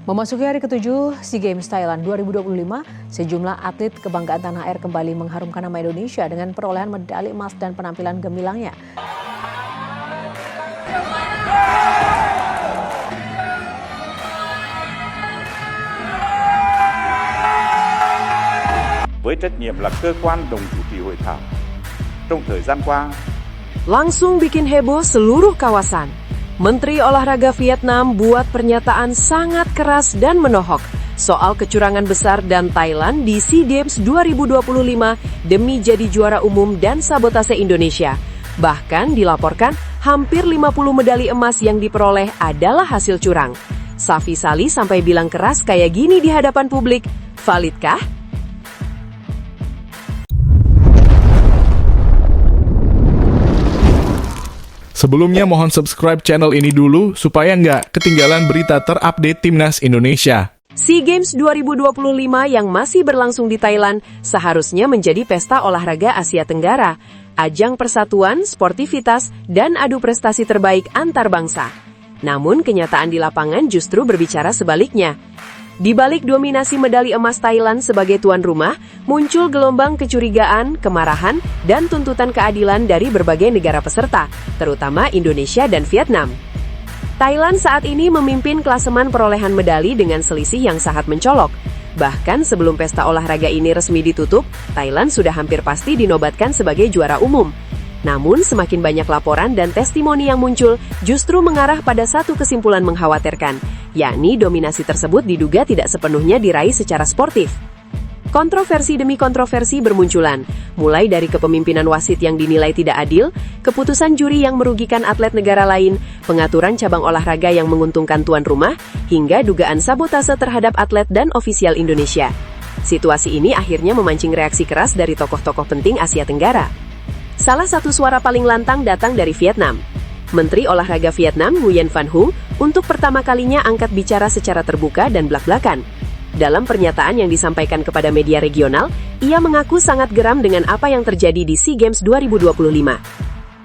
Memasuki hari ke-7 SEA Games Thailand 2025, sejumlah atlet kebanggaan tanah air kembali mengharumkan nama Indonesia dengan perolehan medali emas dan penampilan gemilangnya. Với trách nhiệm là cơ quan đồng chủ trì hội thảo, trong thời gian qua, langsung bikin heboh seluruh kawasan. Menteri Olahraga Vietnam buat pernyataan sangat keras dan menohok soal kecurangan besar dan Thailand di SEA Games 2025 demi jadi juara umum dan sabotase Indonesia. Bahkan dilaporkan hampir 50 medali emas yang diperoleh adalah hasil curang. Safi Sali sampai bilang keras kayak gini di hadapan publik, validkah? Sebelumnya mohon subscribe channel ini dulu supaya nggak ketinggalan berita terupdate Timnas Indonesia. SEA Games 2025 yang masih berlangsung di Thailand seharusnya menjadi pesta olahraga Asia Tenggara, ajang persatuan, sportivitas, dan adu prestasi terbaik antar bangsa. Namun kenyataan di lapangan justru berbicara sebaliknya. Di balik dominasi medali emas Thailand sebagai tuan rumah, muncul gelombang kecurigaan, kemarahan, dan tuntutan keadilan dari berbagai negara peserta, terutama Indonesia dan Vietnam. Thailand saat ini memimpin klasemen perolehan medali dengan selisih yang sangat mencolok. Bahkan sebelum pesta olahraga ini resmi ditutup, Thailand sudah hampir pasti dinobatkan sebagai juara umum. Namun semakin banyak laporan dan testimoni yang muncul justru mengarah pada satu kesimpulan mengkhawatirkan, yakni dominasi tersebut diduga tidak sepenuhnya diraih secara sportif. Kontroversi demi kontroversi bermunculan, mulai dari kepemimpinan wasit yang dinilai tidak adil, keputusan juri yang merugikan atlet negara lain, pengaturan cabang olahraga yang menguntungkan tuan rumah, hingga dugaan sabotase terhadap atlet dan ofisial Indonesia. Situasi ini akhirnya memancing reaksi keras dari tokoh-tokoh penting Asia Tenggara. Salah satu suara paling lantang datang dari Vietnam. Menteri Olahraga Vietnam Nguyen Van Huong untuk pertama kalinya angkat bicara secara terbuka dan blak-blakan. Dalam pernyataan yang disampaikan kepada media regional, ia mengaku sangat geram dengan apa yang terjadi di SEA Games 2025.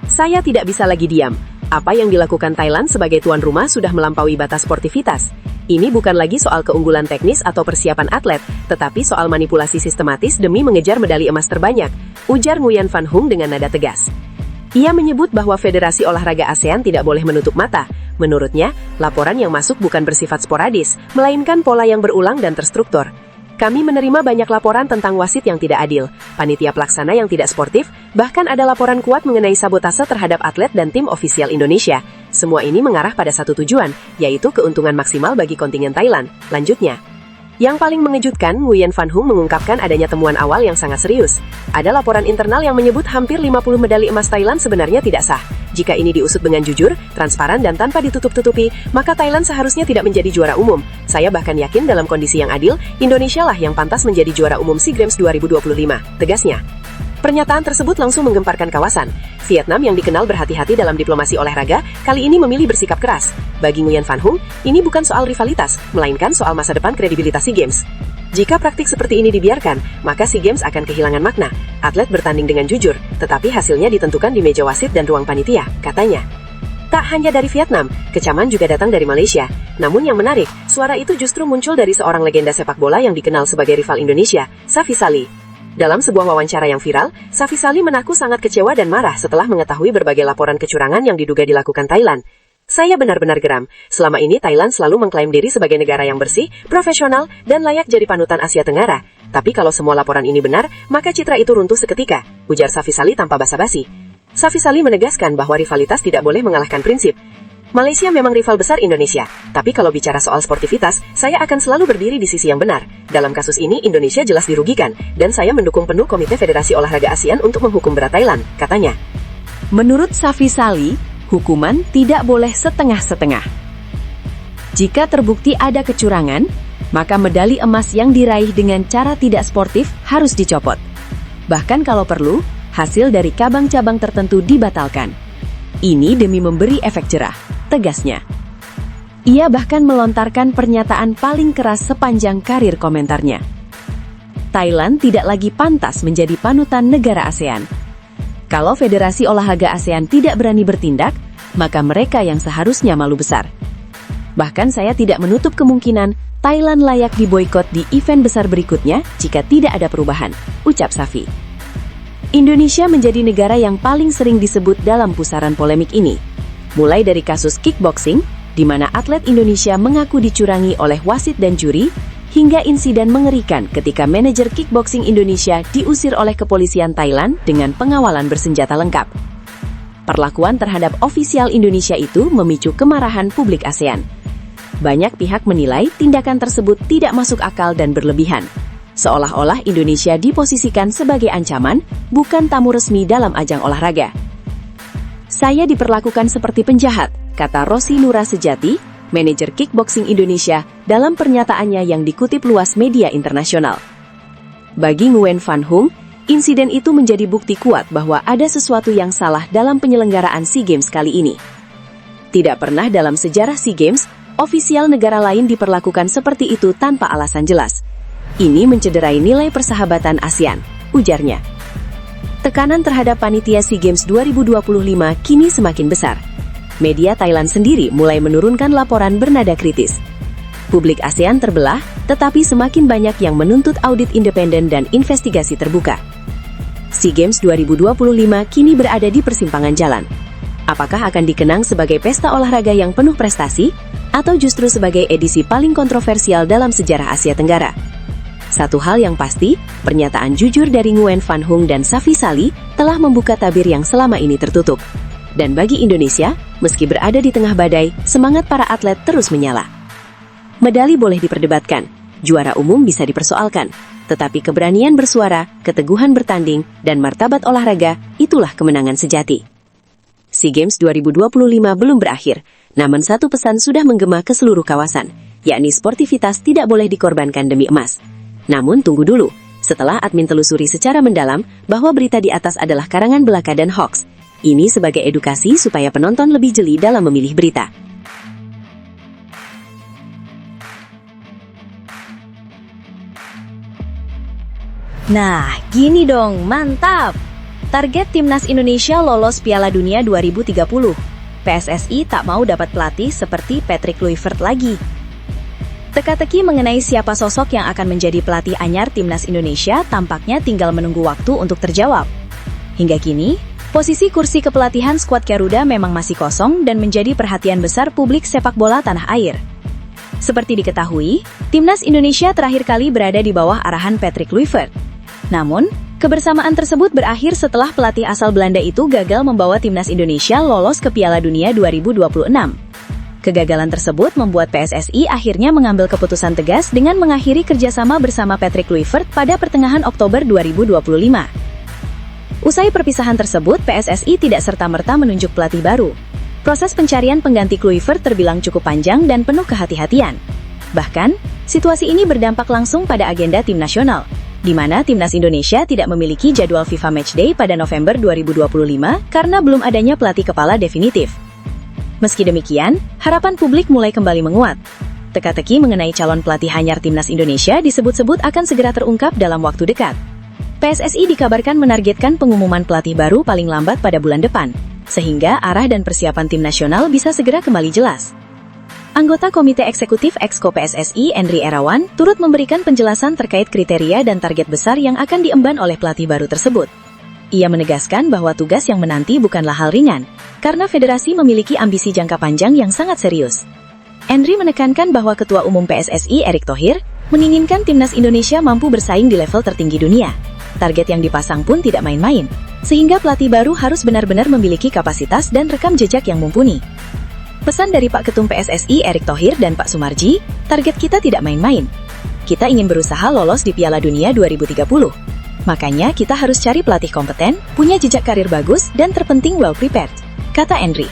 Saya tidak bisa lagi diam. Apa yang dilakukan Thailand sebagai tuan rumah sudah melampaui batas sportivitas. Ini bukan lagi soal keunggulan teknis atau persiapan atlet, tetapi soal manipulasi sistematis demi mengejar medali emas terbanyak, ujar Nguyen Van Huong dengan nada tegas. Ia menyebut bahwa Federasi Olahraga ASEAN tidak boleh menutup mata. Menurutnya, laporan yang masuk bukan bersifat sporadis, melainkan pola yang berulang dan terstruktur. Kami menerima banyak laporan tentang wasit yang tidak adil, panitia pelaksana yang tidak sportif, bahkan ada laporan kuat mengenai sabotase terhadap atlet dan tim ofisial Indonesia. Semua ini mengarah pada satu tujuan, yaitu keuntungan maksimal bagi kontingen Thailand. Lanjutnya, yang paling mengejutkan, Nguyen Van Huong mengungkapkan adanya temuan awal yang sangat serius. Ada laporan internal yang menyebut hampir 50 medali emas Thailand sebenarnya tidak sah. Jika ini diusut dengan jujur, transparan dan tanpa ditutup-tutupi, maka Thailand seharusnya tidak menjadi juara umum. Saya bahkan yakin dalam kondisi yang adil, Indonesia lah yang pantas menjadi juara umum SEA Games 2025, tegasnya. Pernyataan tersebut langsung menggemparkan kawasan. Vietnam yang dikenal berhati-hati dalam diplomasi olahraga, kali ini memilih bersikap keras. Bagi Nguyen Van Huong, ini bukan soal rivalitas, melainkan soal masa depan kredibilitas SEA Games. Jika praktik seperti ini dibiarkan, maka SEA Games akan kehilangan makna. Atlet bertanding dengan jujur, tetapi hasilnya ditentukan di meja wasit dan ruang panitia, katanya. Tak hanya dari Vietnam, kecaman juga datang dari Malaysia. Namun yang menarik, suara itu justru muncul dari seorang legenda sepak bola yang dikenal sebagai rival Indonesia, Safi Sali. Dalam sebuah wawancara yang viral, Safi Sali mengaku sangat kecewa dan marah setelah mengetahui berbagai laporan kecurangan yang diduga dilakukan Thailand. Saya benar-benar geram. Selama ini Thailand selalu mengklaim diri sebagai negara yang bersih, profesional, dan layak jadi panutan Asia Tenggara. Tapi kalau semua laporan ini benar, maka citra itu runtuh seketika, ujar Safi Sali tanpa basa-basi. Safi Sali menegaskan bahwa rivalitas tidak boleh mengalahkan prinsip. Malaysia memang rival besar Indonesia, tapi kalau bicara soal sportivitas, saya akan selalu berdiri di sisi yang benar. Dalam kasus ini, Indonesia jelas dirugikan, dan saya mendukung penuh Komite Federasi Olahraga ASEAN untuk menghukum berat Thailand, katanya. Menurut Safi Sali, hukuman tidak boleh setengah-setengah. Jika terbukti ada kecurangan, maka medali emas yang diraih dengan cara tidak sportif harus dicopot. Bahkan kalau perlu, hasil dari cabang-cabang tertentu dibatalkan. Ini demi memberi efek jerah, tegasnya. Ia bahkan melontarkan pernyataan paling keras sepanjang karir komentarnya. Thailand tidak lagi pantas menjadi panutan negara ASEAN. Kalau Federasi Olahraga ASEAN tidak berani bertindak, maka mereka yang seharusnya malu besar. Bahkan saya tidak menutup kemungkinan Thailand layak diboikot di event besar berikutnya jika tidak ada perubahan, ucap Safi. Indonesia menjadi negara yang paling sering disebut dalam pusaran polemik ini. Mulai dari kasus kickboxing, di mana atlet Indonesia mengaku dicurangi oleh wasit dan juri, hingga insiden mengerikan ketika manajer kickboxing Indonesia diusir oleh kepolisian Thailand dengan pengawalan bersenjata lengkap. Perlakuan terhadap ofisial Indonesia itu memicu kemarahan publik ASEAN. Banyak pihak menilai tindakan tersebut tidak masuk akal dan berlebihan. Seolah-olah Indonesia diposisikan sebagai ancaman, bukan tamu resmi dalam ajang olahraga. Saya diperlakukan seperti penjahat, kata Rosi Nura Sejati, manajer kickboxing Indonesia, dalam pernyataannya yang dikutip luas media internasional. Bagi Nguyen Van Hung, insiden itu menjadi bukti kuat bahwa ada sesuatu yang salah dalam penyelenggaraan SEA Games kali ini. Tidak pernah dalam sejarah SEA Games, ofisial negara lain diperlakukan seperti itu tanpa alasan jelas. Ini mencederai nilai persahabatan ASEAN, ujarnya. Tekanan terhadap panitia SEA Games 2025 kini semakin besar. Media Thailand sendiri mulai menurunkan laporan bernada kritis. Publik ASEAN terbelah, tetapi semakin banyak yang menuntut audit independen dan investigasi terbuka. SEA Games 2025 kini berada di persimpangan jalan. Apakah akan dikenang sebagai pesta olahraga yang penuh prestasi, atau justru sebagai edisi paling kontroversial dalam sejarah Asia Tenggara? Satu hal yang pasti, pernyataan jujur dari Nguyen Van Hung dan Safi Sali telah membuka tabir yang selama ini tertutup. Dan bagi Indonesia, meski berada di tengah badai, semangat para atlet terus menyala. Medali boleh diperdebatkan, juara umum bisa dipersoalkan, tetapi keberanian bersuara, keteguhan bertanding, dan martabat olahraga, itulah kemenangan sejati. SEA Games 2025 belum berakhir, namun satu pesan sudah menggema ke seluruh kawasan, yakni sportivitas tidak boleh dikorbankan demi emas. Namun tunggu dulu, setelah admin telusuri secara mendalam bahwa berita di atas adalah karangan belaka dan hoax. Ini sebagai edukasi supaya penonton lebih jeli dalam memilih berita. Nah, gini dong, mantap! Target Timnas Indonesia lolos Piala Dunia 2030. PSSI tak mau dapat pelatih seperti Patrick Kluivert lagi. Teka-teki mengenai siapa sosok yang akan menjadi pelatih anyar Timnas Indonesia tampaknya tinggal menunggu waktu untuk terjawab. Hingga kini, posisi kursi kepelatihan skuad Garuda memang masih kosong dan menjadi perhatian besar publik sepak bola tanah air. Seperti diketahui, Timnas Indonesia terakhir kali berada di bawah arahan Patrick Kluivert. Namun, kebersamaan tersebut berakhir setelah pelatih asal Belanda itu gagal membawa Timnas Indonesia lolos ke Piala Dunia 2026. Kegagalan tersebut membuat PSSI akhirnya mengambil keputusan tegas dengan mengakhiri kerjasama bersama Patrick Kluivert pada pertengahan Oktober 2025. Usai perpisahan tersebut, PSSI tidak serta-merta menunjuk pelatih baru. Proses pencarian pengganti Kluivert terbilang cukup panjang dan penuh kehati-hatian. Bahkan, situasi ini berdampak langsung pada agenda tim nasional, di mana Timnas Indonesia tidak memiliki jadwal FIFA Matchday pada November 2025 karena belum adanya pelatih kepala definitif. Meski demikian, harapan publik mulai kembali menguat. Teka-teki mengenai calon pelatih anyar Timnas Indonesia disebut-sebut akan segera terungkap dalam waktu dekat. PSSI dikabarkan menargetkan pengumuman pelatih baru paling lambat pada bulan depan, sehingga arah dan persiapan tim nasional bisa segera kembali jelas. Anggota Komite Eksekutif Exco PSSI, Endri Erawan, turut memberikan penjelasan terkait kriteria dan target besar yang akan diemban oleh pelatih baru tersebut. Ia menegaskan bahwa tugas yang menanti bukanlah hal ringan, karena federasi memiliki ambisi jangka panjang yang sangat serius. Endri menekankan bahwa Ketua Umum PSSI, Erick Thohir, menginginkan Timnas Indonesia mampu bersaing di level tertinggi dunia. Target yang dipasang pun tidak main-main, sehingga pelatih baru harus benar-benar memiliki kapasitas dan rekam jejak yang mumpuni. Pesan dari Pak Ketum PSSI, Erick Thohir dan Pak Sumarji, target kita tidak main-main. Kita ingin berusaha lolos di Piala Dunia 2030. Makanya kita harus cari pelatih kompeten, punya jejak karir bagus, dan terpenting well prepared, kata Endri.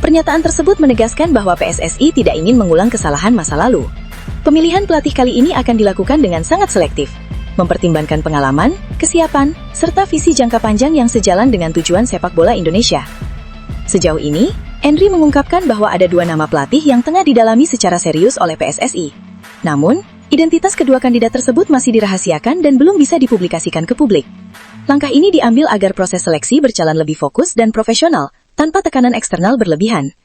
Pernyataan tersebut menegaskan bahwa PSSI tidak ingin mengulang kesalahan masa lalu. Pemilihan pelatih kali ini akan dilakukan dengan sangat selektif, mempertimbangkan pengalaman, kesiapan, serta visi jangka panjang yang sejalan dengan tujuan sepak bola Indonesia. Sejauh ini, Endri mengungkapkan bahwa ada 2 nama pelatih yang tengah didalami secara serius oleh PSSI. Namun, identitas kedua kandidat tersebut masih dirahasiakan dan belum bisa dipublikasikan ke publik. Langkah ini diambil agar proses seleksi berjalan lebih fokus dan profesional, tanpa tekanan eksternal berlebihan.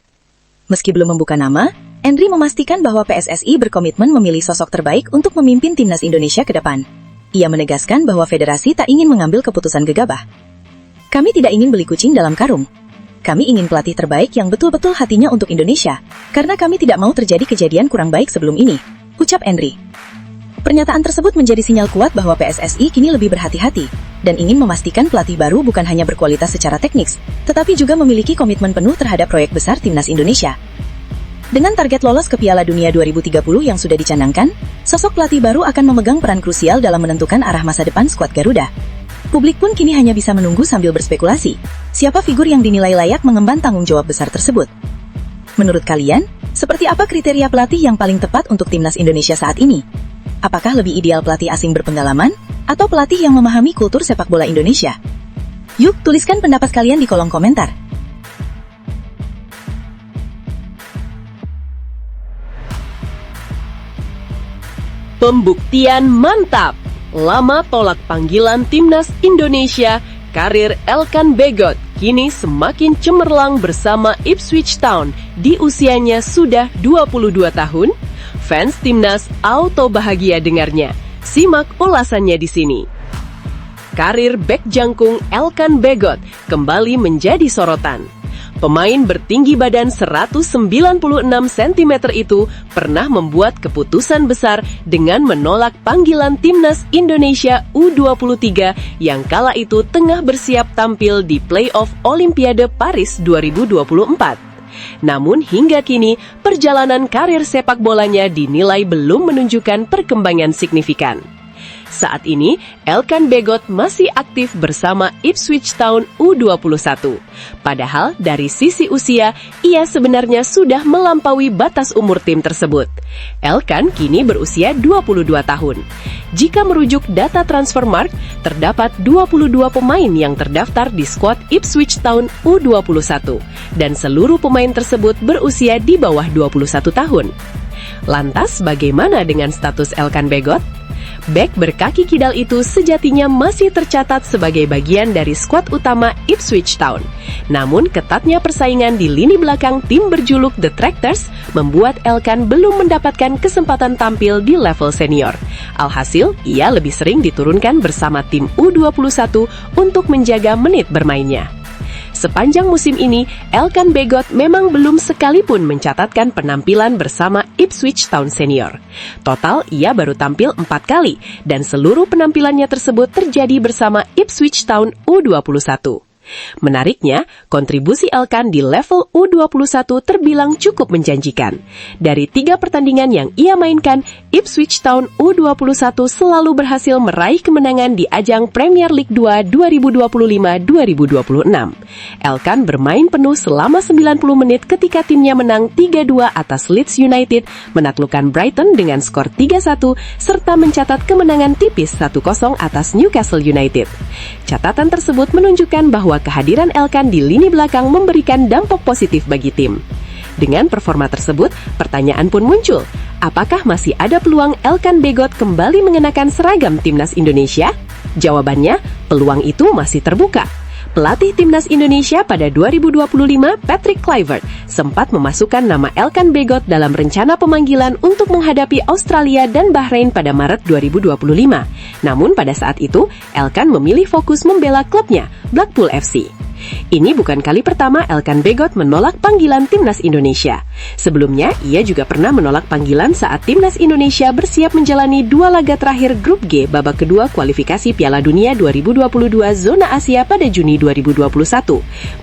Meski belum membuka nama, Endri memastikan bahwa PSSI berkomitmen memilih sosok terbaik untuk memimpin timnas Indonesia ke depan. Ia menegaskan bahwa federasi tak ingin mengambil keputusan gegabah. Kami tidak ingin beli kucing dalam karung. Kami ingin pelatih terbaik yang betul-betul hatinya untuk Indonesia, karena kami tidak mau terjadi kejadian kurang baik sebelum ini, ucap Endri. Pernyataan tersebut menjadi sinyal kuat bahwa PSSI kini lebih berhati-hati, dan ingin memastikan pelatih baru bukan hanya berkualitas secara teknis, tetapi juga memiliki komitmen penuh terhadap proyek besar timnas Indonesia. Dengan target lolos ke Piala Dunia 2030 yang sudah dicanangkan, sosok pelatih baru akan memegang peran krusial dalam menentukan arah masa depan skuad Garuda. Publik pun kini hanya bisa menunggu sambil berspekulasi, siapa figur yang dinilai layak mengemban tanggung jawab besar tersebut. Menurut kalian, seperti apa kriteria pelatih yang paling tepat untuk timnas Indonesia saat ini? Apakah lebih ideal pelatih asing berpengalaman, atau pelatih yang memahami kultur sepak bola Indonesia? Yuk, tuliskan pendapat kalian di kolom komentar. Pembuktian mantap. Lama tolak panggilan timnas Indonesia, karir Elkan Bagot kini semakin cemerlang bersama Ipswich Town di usianya sudah 22 tahun. Fans timnas auto bahagia dengarnya. Simak ulasannya di sini. Karir bek jangkung Elkan Bagot kembali menjadi sorotan. Pemain bertinggi badan 196 cm itu pernah membuat keputusan besar dengan menolak panggilan timnas Indonesia U23 yang kala itu tengah bersiap tampil di playoff Olimpiade Paris 2024. Namun hingga kini, perjalanan karir sepak bolanya dinilai belum menunjukkan perkembangan signifikan. Saat ini, Elkan Bagot masih aktif bersama Ipswich Town U21. Padahal dari sisi usia, ia sebenarnya sudah melampaui batas umur tim tersebut. Elkan kini berusia 22 tahun. Jika merujuk data Transfermarkt, terdapat 22 pemain yang terdaftar di skuad Ipswich Town U21, dan seluruh pemain tersebut berusia di bawah 21 tahun. Lantas, bagaimana dengan status Elkan Bagot? Bek berkaki kidal itu sejatinya masih tercatat sebagai bagian dari skuad utama Ipswich Town. Namun ketatnya persaingan di lini belakang tim berjuluk The Tractors membuat Elkan belum mendapatkan kesempatan tampil di level senior. Alhasil, ia lebih sering diturunkan bersama tim U21 untuk menjaga menit bermainnya. Sepanjang musim ini, Elkan Bagot memang belum sekalipun mencatatkan penampilan bersama Ipswich Town Senior. Total, ia baru tampil 4 kali, dan seluruh penampilannya tersebut terjadi bersama Ipswich Town U21. Menariknya, kontribusi Elkan di level U21 terbilang cukup menjanjikan. Dari 3 pertandingan yang ia mainkan, Ipswich Town U21 selalu berhasil meraih kemenangan di ajang Premier League 2 2025-2026. Elkan bermain penuh selama 90 menit ketika timnya menang 3-2 atas Leeds United, menaklukkan Brighton dengan skor 3-1, serta mencatat kemenangan tipis 1-0 atas Newcastle United. Catatan tersebut menunjukkan bahwa kehadiran Elkan di lini belakang memberikan dampak positif bagi tim. Dengan performa tersebut, pertanyaan pun muncul. Apakah masih ada peluang Elkan Bagot kembali mengenakan seragam timnas Indonesia? Jawabannya, peluang itu masih terbuka. Pelatih timnas Indonesia pada 2025, Patrick Kluivert, sempat memasukkan nama Elkan Bagot dalam rencana pemanggilan untuk menghadapi Australia dan Bahrain pada Maret 2025. Namun pada saat itu, Elkan memilih fokus membela klubnya, Blackpool FC. Ini bukan kali pertama Elkan Bagot menolak panggilan timnas Indonesia. Sebelumnya, ia juga pernah menolak panggilan saat timnas Indonesia bersiap menjalani 2 laga terakhir grup G babak kedua kualifikasi Piala Dunia 2022 zona Asia pada Juni 2021.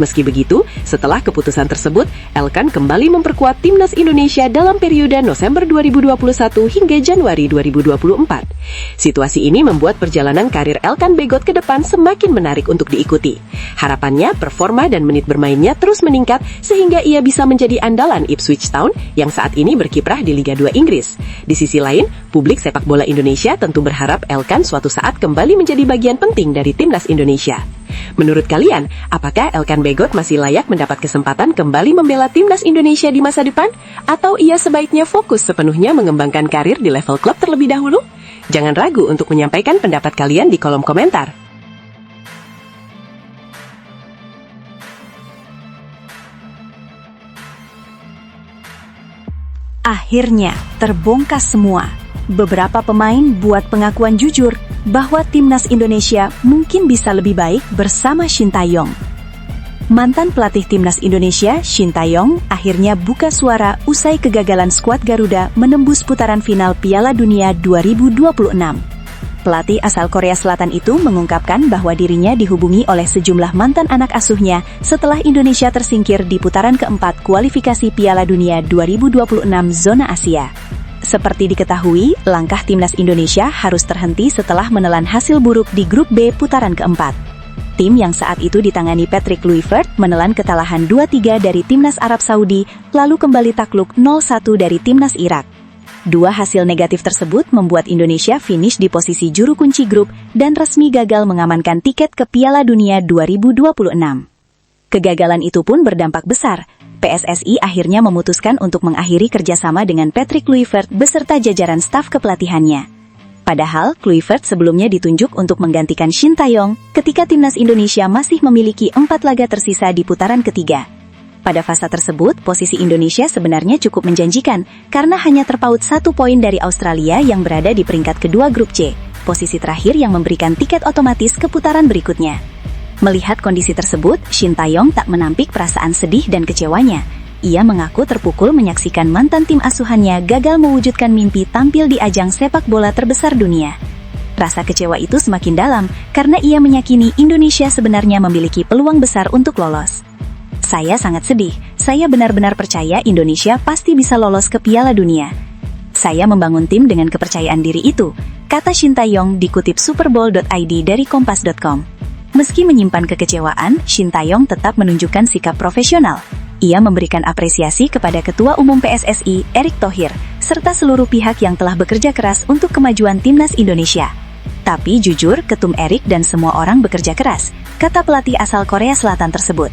Meski begitu, setelah keputusan tersebut, Elkan kembali memperkuat timnas Indonesia dalam periode November 2021 hingga Januari 2024. Situasi ini membuat perjalanan karir Elkan Bagot ke depan semakin menarik untuk diikuti. Harapannya, performa dan menit bermainnya terus meningkat sehingga ia bisa menjadi andalan Ipswich Town yang saat ini berkiprah di Liga 2 Inggris. Di sisi lain, publik sepak bola Indonesia tentu berharap Elkan suatu saat kembali menjadi bagian penting dari timnas Indonesia. Menurut kalian, apakah Elkan Bagot masih layak mendapat kesempatan kembali membela timnas Indonesia di masa depan? Atau ia sebaiknya fokus sepenuhnya mengembangkan karir di level klub terlebih dahulu? Jangan ragu untuk menyampaikan pendapat kalian di kolom komentar. Akhirnya, terbongkar semua. Beberapa pemain buat pengakuan jujur bahwa timnas Indonesia mungkin bisa lebih baik bersama Shin Tae-yong. Mantan pelatih timnas Indonesia, Shin Tae-yong, akhirnya buka suara usai kegagalan skuad Garuda menembus putaran final Piala Dunia 2026. Pelatih asal Korea Selatan itu mengungkapkan bahwa dirinya dihubungi oleh sejumlah mantan anak asuhnya setelah Indonesia tersingkir di putaran keempat kualifikasi Piala Dunia 2026 zona Asia. Seperti diketahui, langkah timnas Indonesia harus terhenti setelah menelan hasil buruk di grup B putaran keempat. Tim yang saat itu ditangani Patrick Kluivert menelan kekalahan 2-3 dari timnas Arab Saudi, lalu kembali takluk 0-1 dari timnas Irak. Dua hasil negatif tersebut membuat Indonesia finish di posisi juru kunci grup dan resmi gagal mengamankan tiket ke Piala Dunia 2026. Kegagalan itu pun berdampak besar. PSSI akhirnya memutuskan untuk mengakhiri kerjasama dengan Patrick Kluivert beserta jajaran staf kepelatihannya. Padahal, Kluivert sebelumnya ditunjuk untuk menggantikan Shin Tae-yong ketika timnas Indonesia masih memiliki 4 laga tersisa di putaran ketiga. Pada fase tersebut, posisi Indonesia sebenarnya cukup menjanjikan karena hanya terpaut 1 poin dari Australia yang berada di peringkat kedua grup C, posisi terakhir yang memberikan tiket otomatis ke putaran berikutnya. Melihat kondisi tersebut, Shin Tae-yong tak menampik perasaan sedih dan kecewanya. Ia mengaku terpukul menyaksikan mantan tim asuhannya gagal mewujudkan mimpi tampil di ajang sepak bola terbesar dunia. Rasa kecewa itu semakin dalam karena ia meyakini Indonesia sebenarnya memiliki peluang besar untuk lolos. Saya sangat sedih, saya benar-benar percaya Indonesia pasti bisa lolos ke Piala Dunia. Saya membangun tim dengan kepercayaan diri itu, kata Shin Tae-yong dikutip superbowl.id dari kompas.com. Meski menyimpan kekecewaan, Shin Tae-yong tetap menunjukkan sikap profesional. Ia memberikan apresiasi kepada Ketua Umum PSSI, Erick Thohir, serta seluruh pihak yang telah bekerja keras untuk kemajuan timnas Indonesia. Tapi jujur, Ketum Erick dan semua orang bekerja keras, kata pelatih asal Korea Selatan tersebut.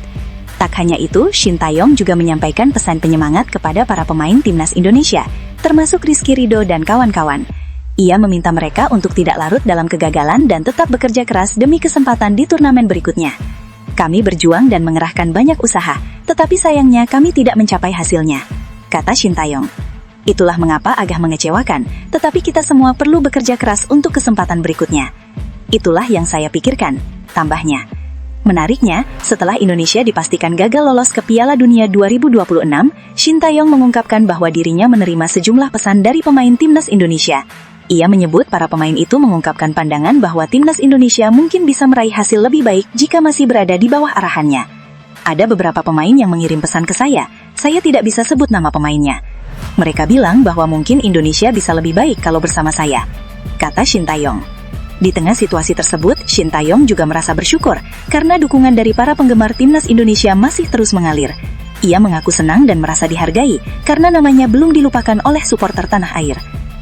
Tak hanya itu, Shin Tae-yong juga menyampaikan pesan penyemangat kepada para pemain timnas Indonesia, termasuk Rizky Ridho dan kawan-kawan. Ia meminta mereka untuk tidak larut dalam kegagalan dan tetap bekerja keras demi kesempatan di turnamen berikutnya. Kami berjuang dan mengerahkan banyak usaha, tetapi sayangnya kami tidak mencapai hasilnya, kata Shin Tae-yong. Itulah mengapa agak mengecewakan, tetapi kita semua perlu bekerja keras untuk kesempatan berikutnya. Itulah yang saya pikirkan, tambahnya. Menariknya, setelah Indonesia dipastikan gagal lolos ke Piala Dunia 2026, Shin Tae-yong mengungkapkan bahwa dirinya menerima sejumlah pesan dari pemain timnas Indonesia. Ia menyebut para pemain itu mengungkapkan pandangan bahwa timnas Indonesia mungkin bisa meraih hasil lebih baik jika masih berada di bawah arahannya. Ada beberapa pemain yang mengirim pesan ke saya tidak bisa sebut nama pemainnya. Mereka bilang bahwa mungkin Indonesia bisa lebih baik kalau bersama saya, kata Shin Tae-yong. Di tengah situasi tersebut, Shin Tae-yong juga merasa bersyukur karena dukungan dari para penggemar timnas Indonesia masih terus mengalir. Ia mengaku senang dan merasa dihargai karena namanya belum dilupakan oleh supporter tanah air.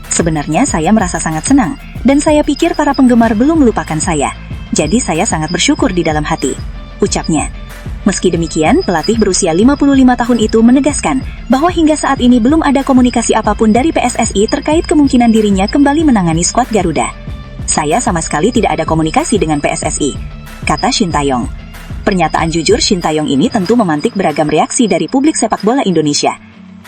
Sebenarnya saya merasa sangat senang, dan saya pikir para penggemar belum melupakan saya. Jadi saya sangat bersyukur di dalam hati, ucapnya. Meski demikian, pelatih berusia 55 tahun itu menegaskan bahwa hingga saat ini belum ada komunikasi apapun dari PSSI terkait kemungkinan dirinya kembali menangani skuad Garuda. Saya sama sekali tidak ada komunikasi dengan PSSI, kata Shin Tae-yong. Pernyataan jujur Shin Tae-yong ini tentu memantik beragam reaksi dari publik sepak bola Indonesia.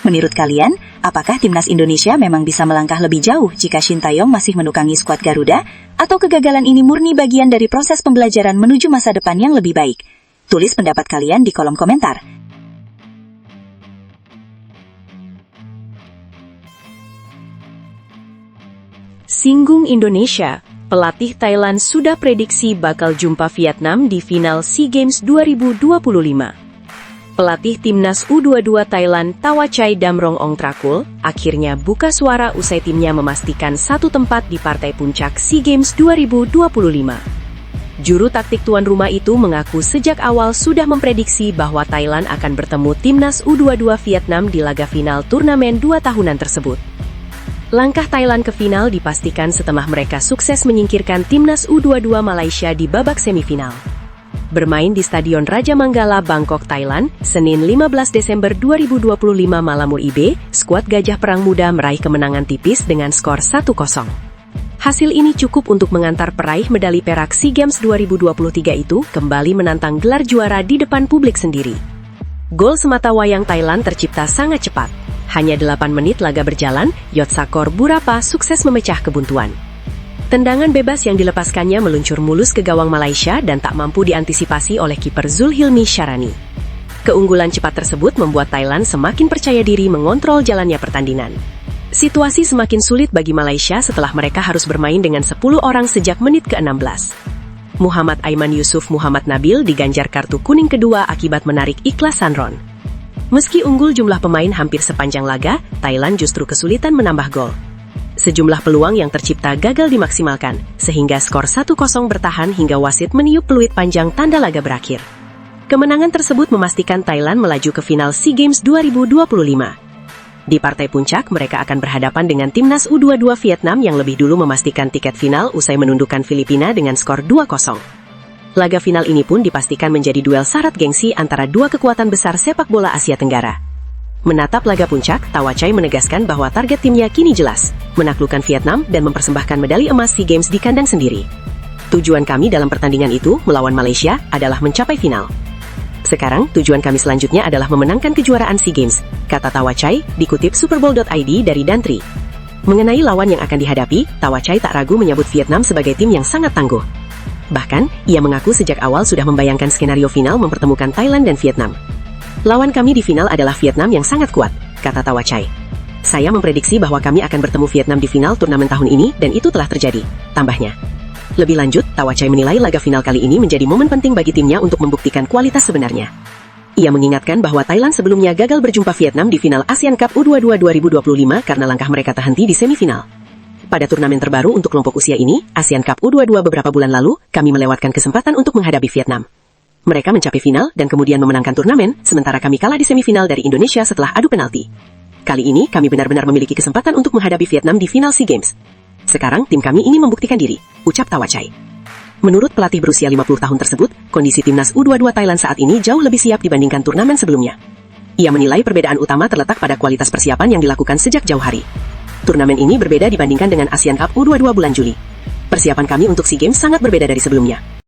Menurut kalian, apakah timnas Indonesia memang bisa melangkah lebih jauh jika Shin Tae-yong masih menukangi skuad Garuda? Atau kegagalan ini murni bagian dari proses pembelajaran menuju masa depan yang lebih baik? Tulis pendapat kalian di kolom komentar. Singgung Indonesia, pelatih Thailand sudah prediksi bakal jumpa Vietnam di final SEA Games 2025. Pelatih timnas U22 Thailand Tawachai Damrong Ongtrakul akhirnya buka suara usai timnya memastikan satu tempat di partai puncak SEA Games 2025. Juru taktik tuan rumah itu mengaku sejak awal sudah memprediksi bahwa Thailand akan bertemu timnas U22 Vietnam di laga final turnamen 2 tahunan tersebut. Langkah Thailand ke final dipastikan setelah mereka sukses menyingkirkan timnas U22 Malaysia di babak semifinal. Bermain di Stadion Raja Manggala, Bangkok, Thailand, Senin 15 Desember 2025 malam WIB, skuad Gajah Perang Muda meraih kemenangan tipis dengan skor 1-0. Hasil ini cukup untuk mengantar peraih medali perak SEA Games 2023 itu kembali menantang gelar juara di depan publik sendiri. Gol sematawayang Thailand tercipta sangat cepat. Hanya 8 menit laga berjalan, Yotsakor Burapa sukses memecah kebuntuan. Tendangan bebas yang dilepaskannya meluncur mulus ke gawang Malaysia dan tak mampu diantisipasi oleh kiper Zulhilmi Syarani. Keunggulan cepat tersebut membuat Thailand semakin percaya diri mengontrol jalannya pertandingan. Situasi semakin sulit bagi Malaysia setelah mereka harus bermain dengan 10 orang sejak menit ke-16. Muhammad Aiman Yusuf Muhammad Nabil diganjar kartu kuning kedua akibat menarik Ikhlas Sanron. Meski unggul jumlah pemain hampir sepanjang laga, Thailand justru kesulitan menambah gol. Sejumlah peluang yang tercipta gagal dimaksimalkan, sehingga skor 1-0 bertahan hingga wasit meniup peluit panjang tanda laga berakhir. Kemenangan tersebut memastikan Thailand melaju ke final SEA Games 2025. Di partai puncak, mereka akan berhadapan dengan timnas U22 Vietnam yang lebih dulu memastikan tiket final usai menundukkan Filipina dengan skor 2-0. Laga final ini pun dipastikan menjadi duel syarat gengsi antara dua kekuatan besar sepak bola Asia Tenggara. Menatap laga puncak, Tawachai menegaskan bahwa target timnya kini jelas, menaklukkan Vietnam dan mempersembahkan medali emas SEA Games di kandang sendiri. Tujuan kami dalam pertandingan itu, melawan Malaysia, adalah mencapai final. Sekarang, tujuan kami selanjutnya adalah memenangkan kejuaraan SEA Games, kata Tawachai, dikutip Superbowl.id dari Dantri. Mengenai lawan yang akan dihadapi, Tawachai tak ragu menyebut Vietnam sebagai tim yang sangat tangguh. Bahkan, ia mengaku sejak awal sudah membayangkan skenario final mempertemukan Thailand dan Vietnam. Lawan kami di final adalah Vietnam yang sangat kuat, kata Tawachai. Saya memprediksi bahwa kami akan bertemu Vietnam di final turnamen tahun ini dan itu telah terjadi, tambahnya. Lebih lanjut, Tawachai menilai laga final kali ini menjadi momen penting bagi timnya untuk membuktikan kualitas sebenarnya. Ia mengingatkan bahwa Thailand sebelumnya gagal berjumpa Vietnam di final ASEAN Cup U22 2025 karena langkah mereka terhenti di semifinal. Pada turnamen terbaru untuk kelompok usia ini, ASEAN Cup U22 beberapa bulan lalu, kami melewatkan kesempatan untuk menghadapi Vietnam. Mereka mencapai final dan kemudian memenangkan turnamen, sementara kami kalah di semifinal dari Indonesia setelah adu penalti. Kali ini, kami benar-benar memiliki kesempatan untuk menghadapi Vietnam di final SEA Games. Sekarang, tim kami ingin membuktikan diri, ucap Tawachai. Menurut pelatih berusia 50 tahun tersebut, kondisi timnas U22 Thailand saat ini jauh lebih siap dibandingkan turnamen sebelumnya. Ia menilai perbedaan utama terletak pada kualitas persiapan yang dilakukan sejak jauh hari. Turnamen ini berbeda dibandingkan dengan ASEAN Cup U22 bulan Juli. Persiapan kami untuk SEA Games sangat berbeda dari sebelumnya.